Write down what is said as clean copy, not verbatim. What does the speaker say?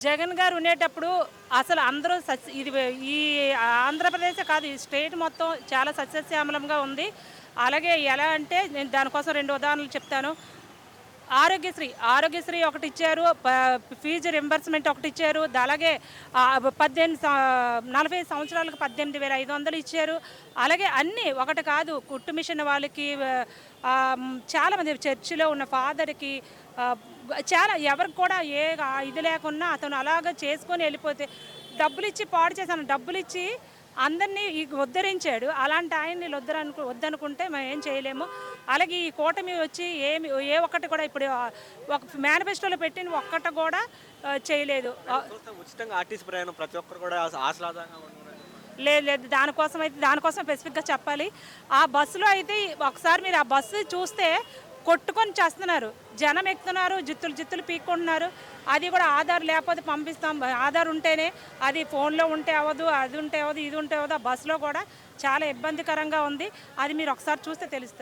జగన్ గారు ఉండేటప్పుడు అసలు అందరూ ఇది ఈ ఆంధ్రప్రదేశే కాదు, ఈ స్టేట్ మొత్తం చాలా సస్యశ్యామలంగా ఉంది. అలాగే ఎలా అంటే నేను దానికోసం 2 ఉదాహరణలు చెప్తాను. ఆరోగ్యశ్రీ ఒకటిచ్చారు. ఫీజు రింబర్స్‌మెంట్ ఒకటిచ్చారు. అలాగే 40 సంవత్సరాలకు 18,500 ఇచ్చారు. అలాగే అన్నీ ఒకటి కాదు, కుట్టు మిషన్ వాళ్ళకి చాలామంది చర్చిలో ఉన్న ఫాదర్‌కి చాలా ఎవరికి కూడా ఇది లేకున్నా అతను అలాగ చేసుకొని వెళ్ళిపోతే డబ్బులిచ్చి పాడు చేశాను. డబ్బులిచ్చి అందరినీ ఉద్ధరించాడు. అలాంటి ఆయన్ని వద్దనుకుంటే మేము ఏం చేయలేము. అలాగే ఈ కూటమి వచ్చి ఏ ఒక్కటి కూడా ఇప్పుడు ఒక మేనిఫెస్టోలో పెట్టిన ఒక్కటి కూడా చేయలేదు. ఉచితంగా ఆర్టీసీ ప్రయాణం ప్రతి ఒక్కరు కూడా ఆహ్లాదంగా ఉన్నారని. లేదు. దానికోసం స్పెసిఫిక్‌గా చెప్పాలి. ఆ బస్సులో అయితే ఒకసారి మీరు ఆ బస్సు చూస్తే కొట్టుకొని చేస్తున్నారు. జనం ఎక్కుతున్నారు, జిత్తులు పీక్కుంటున్నారు. అది కూడా ఆధార్ లేకపోతే పంపిస్తాం. ఆధార్ ఉంటేనే, అది ఫోన్‌లో ఉంటే అవ్వదు, అది ఉంటే అవ్వదు, ఇది ఉంటే అవ్వదు. ఆ బస్సులో కూడా చాలా ఇబ్బందికరంగా ఉంది. అది మీరు ఒకసారి చూస్తే తెలుస్తుంది.